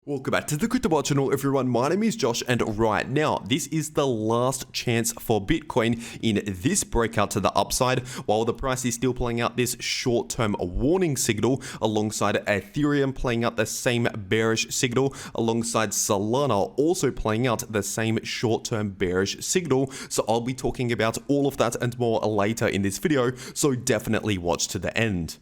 Welcome back to the cryptoworld channel, everyone. My name is Josh, and right now, this is the last chance for Bitcoin in this breakout to the upside, while the price is still playing out this short-term warning signal, alongside Ethereum playing out the same bearish signal, alongside Solana also playing out the same short-term bearish signal. So I'll be talking about all of that and more later in this video, so definitely watch to the end.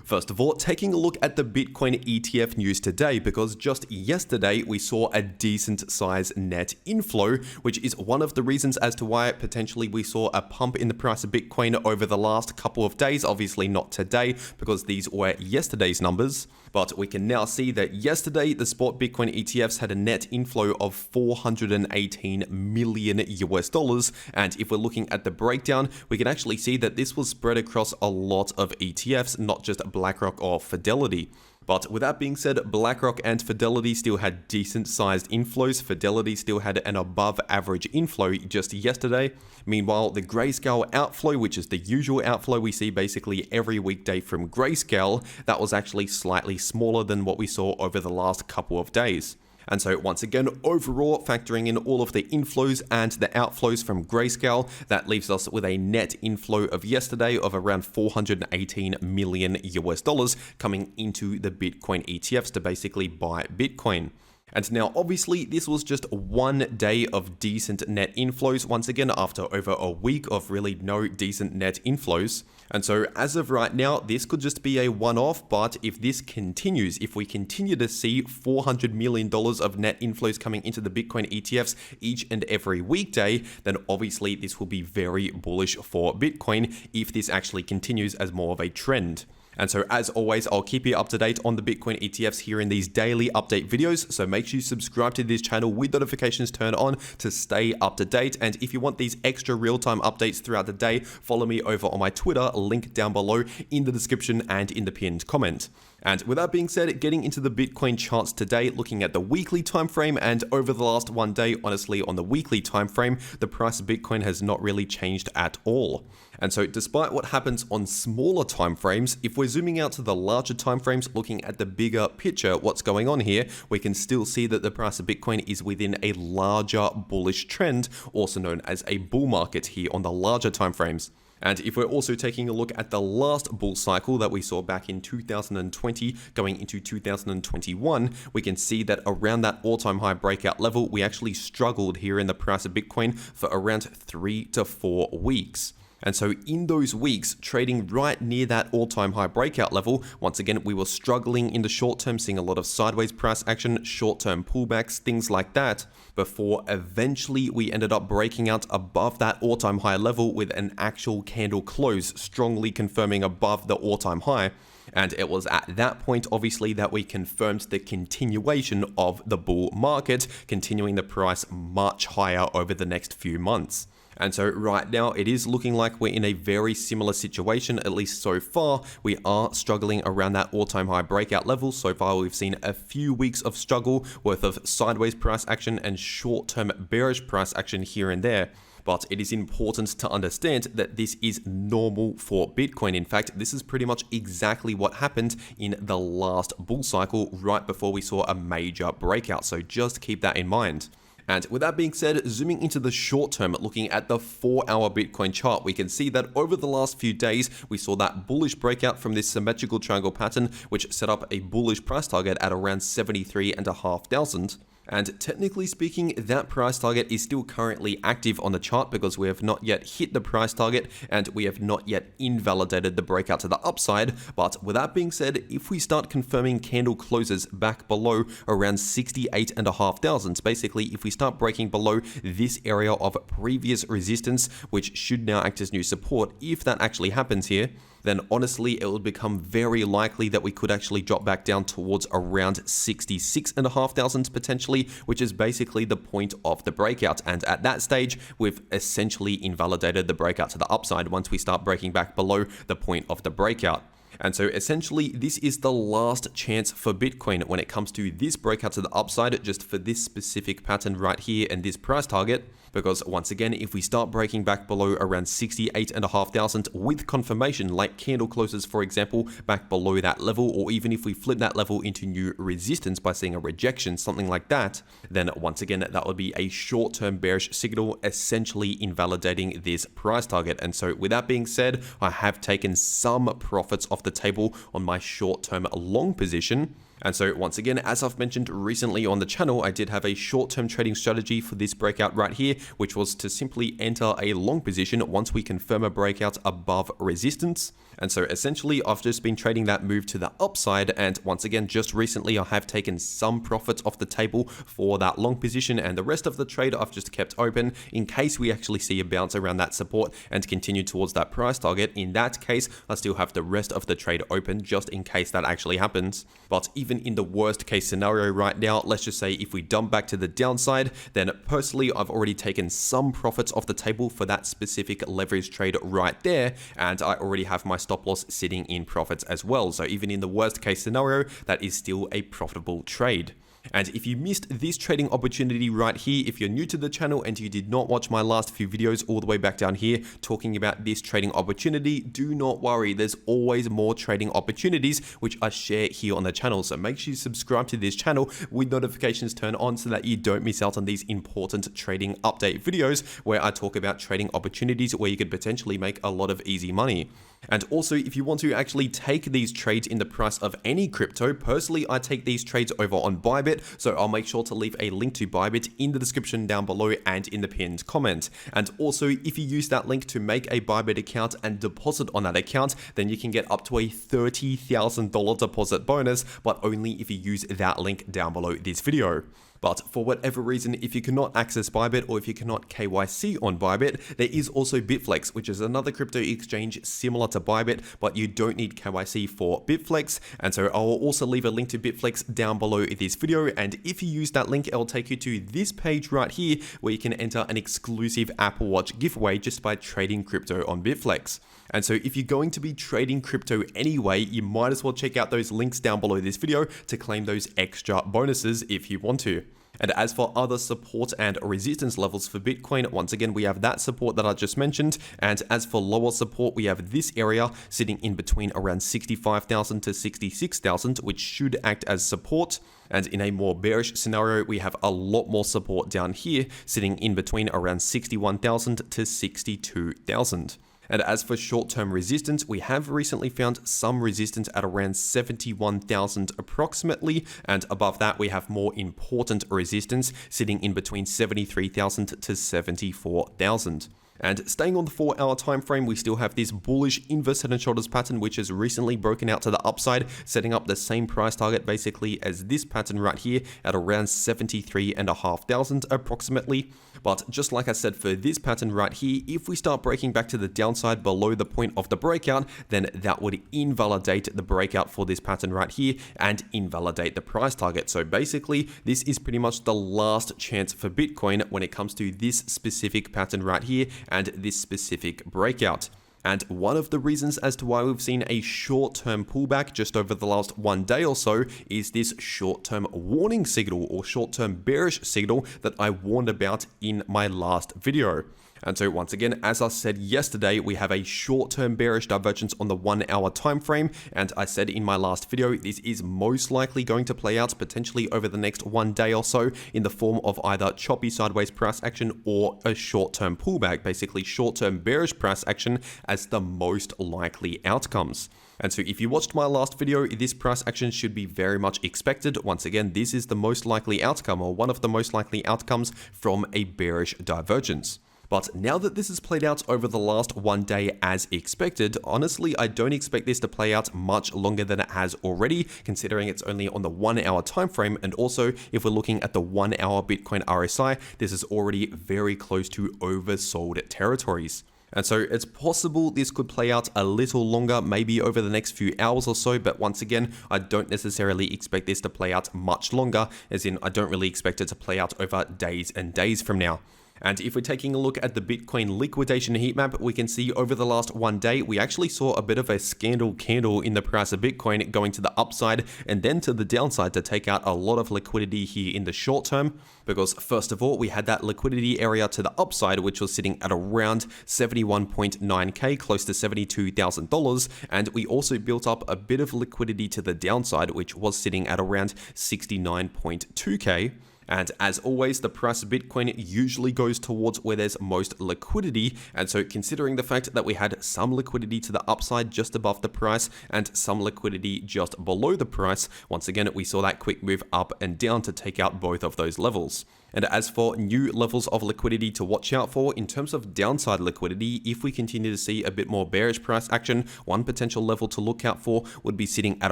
First of all, taking a look at the Bitcoin ETF news today, because just yesterday we saw a decent size net inflow, which is one of the reasons as to why potentially we saw a pump in the price of Bitcoin over the last couple of days. Obviously not today, because these were yesterday's numbers, but we can now see that yesterday the spot Bitcoin ETFs had a net inflow of 418 million US dollars. And if we're looking at the breakdown, we can actually see that this was spread across a lot of ETFs, not just BlackRock or Fidelity. But with that being said, BlackRock and Fidelity still had decent sized inflows. Fidelity still had an above average inflow just yesterday. Meanwhile, the Grayscale outflow, which is the usual outflow we see basically every weekday from Grayscale, that was actually slightly smaller than what we saw over the last couple of days. And so once again, overall, factoring in all of the inflows and the outflows from Grayscale, that leaves us with a net inflow of yesterday of around 418 million US dollars coming into the Bitcoin ETFs to basically buy Bitcoin. And now, obviously, this was just one day of decent net inflows, once again, after over a week of really no decent net inflows. And so, as of right now, this could just be a one-off, but if this continues, if we continue to see $400 million of net inflows coming into the Bitcoin ETFs each and every weekday, then obviously this will be very bullish for Bitcoin if this actually continues as more of a trend. And so as always, I'll keep you up to date on the Bitcoin ETFs here in these daily update videos. So make sure you subscribe to this channel with notifications turned on to stay up to date. And if you want these extra real-time updates throughout the day, follow me over on my Twitter, link down below in the description and in the pinned comment. And with that being said, getting into the Bitcoin charts today, looking at the weekly time frame, and over the last one day, honestly, on the weekly time frame, the price of Bitcoin has not really changed at all. And so despite what happens on smaller time frames, if we're zooming out to the larger time frames, looking at the bigger picture, what's going on here, we can still see that the price of Bitcoin is within a larger bullish trend, also known as a bull market here on the larger time frames. And if we're also taking a look at the last bull cycle that we saw back in 2020 going into 2021, we can see that around that all-time high breakout level, we actually struggled here in the price of Bitcoin for around 3 to 4 weeks. And so in those weeks, trading right near that all-time high breakout level, once again, we were struggling in the short term, seeing a lot of sideways price action, short-term pullbacks, things like that, before eventually we ended up breaking out above that all-time high level with an actual candle close, strongly confirming above the all-time high. And it was at that point, obviously, that we confirmed the continuation of the bull market, continuing the price much higher over the next few months. And so right now it is looking like we're in a very similar situation, at least so far. We are struggling around that all-time high breakout level. So far we've seen a few weeks of struggle worth of sideways price action and short-term bearish price action here and there. But it is important to understand that this is normal for Bitcoin. In fact, this is pretty much exactly what happened in the last bull cycle right before we saw a major breakout. So just keep that in mind. And with that being said, zooming into the short term, looking at the 4-hour Bitcoin chart, we can see that over the last few days, we saw that bullish breakout from this symmetrical triangle pattern, which set up a bullish price target at around 73,500. And technically speaking, that price target is still currently active on the chart because we have not yet hit the price target and we have not yet invalidated the breakout to the upside. But with that being said, if we start confirming candle closes back below around 68,500, basically if we start breaking below this area of previous resistance, which should now act as new support, if that actually happens here, then honestly, it will become very likely that we could actually drop back down towards around 66,500 potentially, which is basically the point of the breakout. And at that stage, we've essentially invalidated the breakout to the upside once we start breaking back below the point of the breakout. And so essentially, this is the last chance for Bitcoin when it comes to this breakout to the upside, just for this specific pattern right here and this price target. because once again, if we start breaking back below around 68,500 with confirmation, like candle closes for example, back below that level, or even if we flip that level into new resistance by seeing a rejection, something like that, then once again, that would be a short-term bearish signal, essentially invalidating this price target. And so with that being said, I have taken some profits off the table on my short-term long position. And so once again, as I've mentioned recently on the channel, I did have a short-term trading strategy for this breakout right here, which was to simply enter a long position once we confirm a breakout above resistance. And so essentially, I've just been trading that move to the upside. And once again, just recently, I have taken some profits off the table for that long position. And the rest of the trade, I've just kept open in case we actually see a bounce around that support and continue towards that price target. In that case, I still have the rest of the trade open just in case that actually happens. But even in the worst case scenario right now, let's just say if we dump back to the downside, then personally, I've already taken some profits off the table for that specific leverage trade right there. And I already have my stop loss sitting in profits as well. So even in the worst case scenario, that is still a profitable trade. And if you missed this trading opportunity right here, if you're new to the channel and you did not watch my last few videos all the way back down here talking about this trading opportunity, do not worry, there's always more trading opportunities which I share here on the channel. So make sure you subscribe to this channel with notifications turned on so that you don't miss out on these important trading update videos where I talk about trading opportunities where you could potentially make a lot of easy money. And also, if you want to actually take these trades in the price of any crypto, personally, I take these trades over on Bybit, so I'll make sure to leave a link to Bybit in the description down below and in the pinned comment. And also, if you use that link to make a Bybit account and deposit on that account, then you can get up to a $30,000 deposit bonus, but only if you use that link down below this video. But for whatever reason, if you cannot access Bybit or if you cannot KYC on Bybit, there is also Bitflex, which is another crypto exchange similar to Bybit, but you don't need KYC for Bitflex. And so I will also leave a link to Bitflex down below this video. And if you use that link, it'll take you to this page right here where you can enter an exclusive Apple Watch giveaway just by trading crypto on Bitflex. And so if you're going to be trading crypto anyway, you might as well check out those links down below this video to claim those extra bonuses if you want to. And as for other support and resistance levels for Bitcoin, once again, we have that support that I just mentioned. And as for lower support, we have this area sitting in between around 65,000 to 66,000, which should act as support. And in a more bearish scenario, we have a lot more support down here, sitting in between around 61,000 to 62,000. And as for short-term resistance, we have recently found some resistance at around 71,000 approximately, and above that we have more important resistance sitting in between 73,000 to 74,000. And staying on the 4-hour time frame, we still have this bullish inverse head and shoulders pattern, which has recently broken out to the upside, setting up the same price target basically as this pattern right here at around 73,500 approximately. But just like I said for this pattern right here, if we start breaking back to the downside below the point of the breakout, then that would invalidate the breakout for this pattern right here and invalidate the price target. So basically, this is pretty much the last chance for Bitcoin when it comes to this specific pattern right here and this specific breakout. And one of the reasons as to why we've seen a short-term pullback just over the last 1 day or so is this short-term warning signal or short-term bearish signal that I warned about in my last video. And so once again, as I said yesterday, we have a short-term bearish divergence on the 1-hour time frame, and I said in my last video, this is most likely going to play out potentially over the next 1 day or so in the form of either choppy sideways price action or a short-term pullback, basically short-term bearish price action as the most likely outcomes. And so if you watched my last video, this price action should be very much expected. Once again, this is the most likely outcome or one of the most likely outcomes from a bearish divergence. But now that this has played out over the last 1 day as expected, honestly, I don't expect this to play out much longer than it has already, considering it's only on the 1-hour time frame. And also, if we're looking at the 1-hour Bitcoin RSI, this is already very close to oversold territories. And so it's possible this could play out a little longer, maybe over the next few hours or so. But once again, I don't necessarily expect this to play out much longer, as in I don't really expect it to play out over days and days from now. And if we're taking a look at the Bitcoin liquidation heat map, we can see over the last one day, we actually saw a bit of a scandal candle in the price of Bitcoin going to the upside and then to the downside to take out a lot of liquidity here in the short term. Because first of all, we had that liquidity area to the upside, which was sitting at around 71.9K, close to $72,000. And we also built up a bit of liquidity to the downside, which was sitting at around 69.2K. And as always, the price of Bitcoin usually goes towards where there's most liquidity. And so considering the fact that we had some liquidity to the upside just above the price and some liquidity just below the price, once again, we saw that quick move up and down to take out both of those levels. And as for new levels of liquidity to watch out for, in terms of downside liquidity, if we continue to see a bit more bearish price action, one potential level to look out for would be sitting at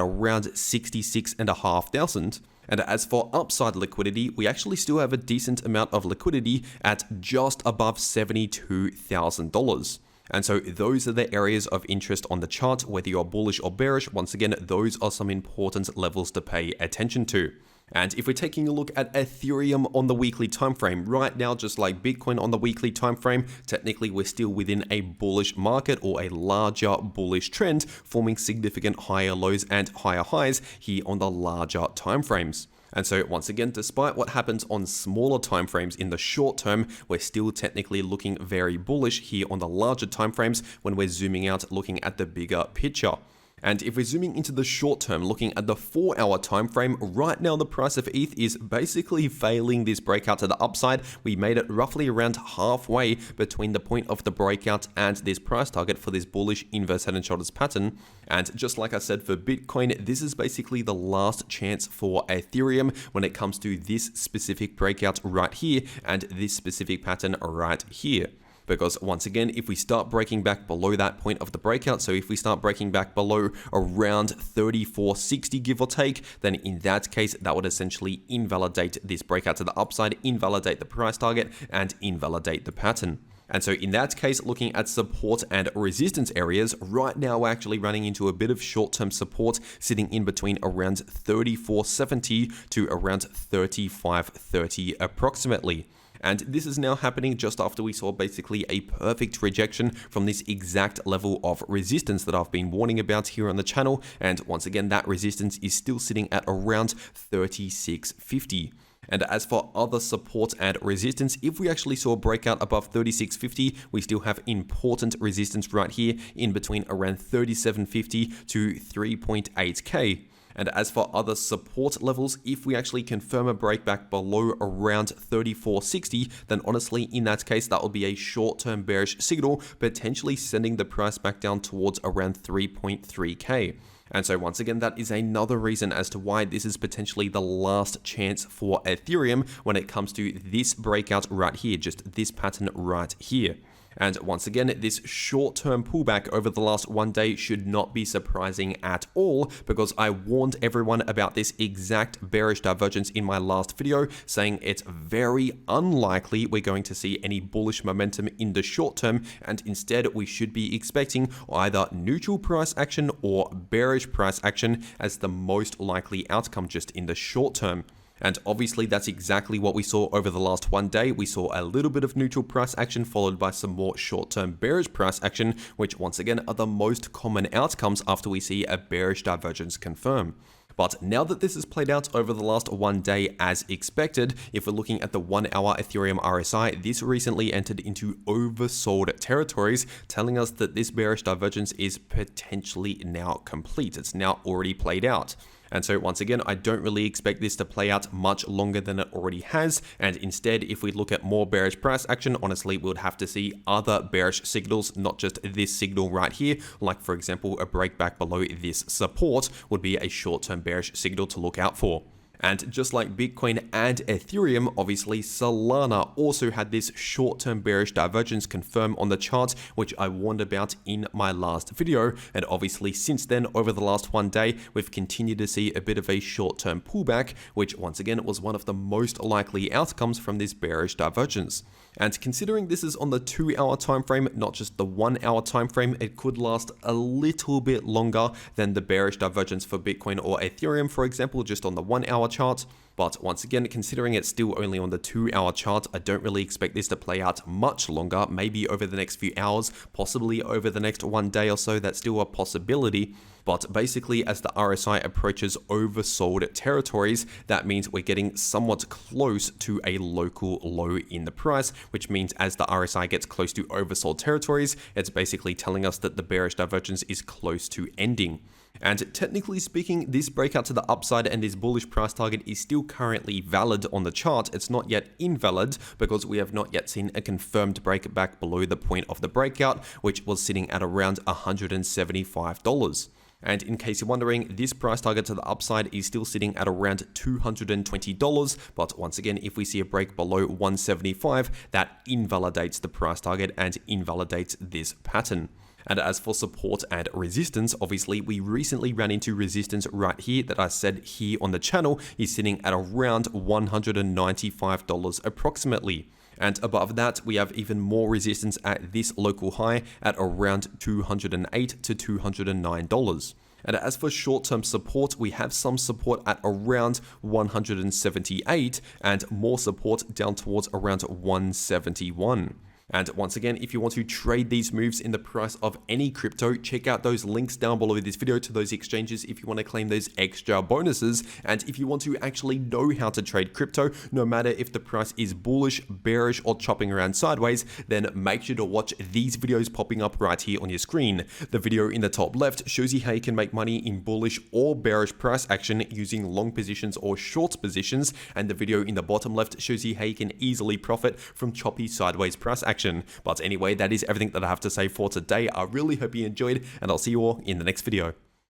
around 66,500. And as for upside liquidity, we actually still have a decent amount of liquidity at just above $72,000. And so those are the areas of interest on the chart, whether you're bullish or bearish. Once again, those are some important levels to pay attention to. And if we're taking a look at Ethereum on the weekly time frame, right now, just like Bitcoin on the weekly time frame, technically we're still within a bullish market or a larger bullish trend, forming significant higher lows and higher highs here on the larger time frames. And so once again, despite what happens on smaller time frames in the short term, we're still technically looking very bullish here on the larger time frames when we're zooming out, looking at the bigger picture. And if we're zooming into the short term, looking at the 4-hour time frame, right now the price of ETH is basically failing this breakout to the upside. We made it roughly around halfway between the point of the breakout and this price target for this bullish inverse head and shoulders pattern. And just like I said for Bitcoin, this is basically the last chance for Ethereum when it comes to this specific breakout right here and this specific pattern right here. Because once again, if we start breaking back below that point of the breakout, so if we start breaking back below around 3460, give or take, then in that case, that would essentially invalidate this breakout to the upside, invalidate the price target, and invalidate the pattern. And so in that case, looking at support and resistance areas, right now we're actually running into a bit of short-term support sitting in between around 3470 to around 3530 approximately. And this is now happening just after we saw basically a perfect rejection from this exact level of resistance that I've been warning about here on the channel. And once again, that resistance is still sitting at around 3650. And as for other support and resistance, if we actually saw a breakout above 3650, we still have important resistance right here in between around 3750 to 3.8K. And as for other support levels, if we actually confirm a breakback below around 3460, then honestly, in that case, that will be a short-term bearish signal, potentially sending the price back down towards around 3.3K. And so once again, that is another reason as to why this is potentially the last chance for Ethereum when it comes to this breakout right here, just this pattern right here. And once again, this short-term pullback over the last one day should not be surprising at all, because I warned everyone about this exact bearish divergence in my last video, saying it's very unlikely we're going to see any bullish momentum in the short term, and instead we should be expecting either neutral price action or bearish price action as the most likely outcome just in the short term. And obviously that's exactly what we saw over the last one day. We saw a little bit of neutral price action followed by some more short-term bearish price action, which once again are the most common outcomes after we see a bearish divergence confirm. But now that this has played out over the last one day as expected, if we're looking at the 1-hour Ethereum RSI, this recently entered into oversold territories, telling us that this bearish divergence is potentially now complete. It's now already played out. And so once again, I don't really expect this to play out much longer than it already has. And instead, if we look at more bearish price action, honestly, we would have to see other bearish signals, not just this signal right here. Like for example, a breakback below this support would be a short-term bearish signal to look out for. And just like Bitcoin and Ethereum, obviously Solana also had this short-term bearish divergence confirm on the chart, which I warned about in my last video. And obviously since then, over the last one day, we've continued to see a bit of a short-term pullback, which once again was one of the most likely outcomes from this bearish divergence. And considering this is on the 2-hour time frame, not just the 1-hour time frame, it could last a little bit longer than the bearish divergence for Bitcoin or Ethereum, for example, just on the 1-hour 2-hour chart. But once again, considering it's still only on the 2-hour chart, I don't really expect this to play out much longer, maybe over the next few hours, possibly over the next 1 day or so. That's still a possibility. But basically, as the RSI approaches oversold territories, that means we're getting somewhat close to a local low in the price, which means as the RSI gets close to oversold territories, it's basically telling us that the bearish divergence is close to ending. And technically speaking, this breakout to the upside and this bullish price target is still currently valid on the chart. It's not yet invalid because we have not yet seen a confirmed break back below the point of the breakout, which was sitting at around $175. And in case you're wondering, this price target to the upside is still sitting at around $220. But once again, if we see a break below 175, that invalidates the price target and invalidates this pattern. And as for support and resistance, obviously we recently ran into resistance right here that I said here on the channel is sitting at around $195 approximately. And above that, we have even more resistance at this local high at around $208 to $209. And as for short-term support, we have some support at around 178 and more support down towards around 171. And once again, if you want to trade these moves in the price of any crypto, check out those links down below this video to those exchanges if you want to claim those extra bonuses. And if you want to actually know how to trade crypto, no matter if the price is bullish, bearish, or chopping around sideways, then make sure to watch these videos popping up right here on your screen. The video in the top left shows you how you can make money in bullish or bearish price action using long positions or short positions. And the video in the bottom left shows you how you can easily profit from choppy sideways price action. But anyway, that is everything that I have to say for today. I really hope you enjoyed, and I'll see you all in the next video.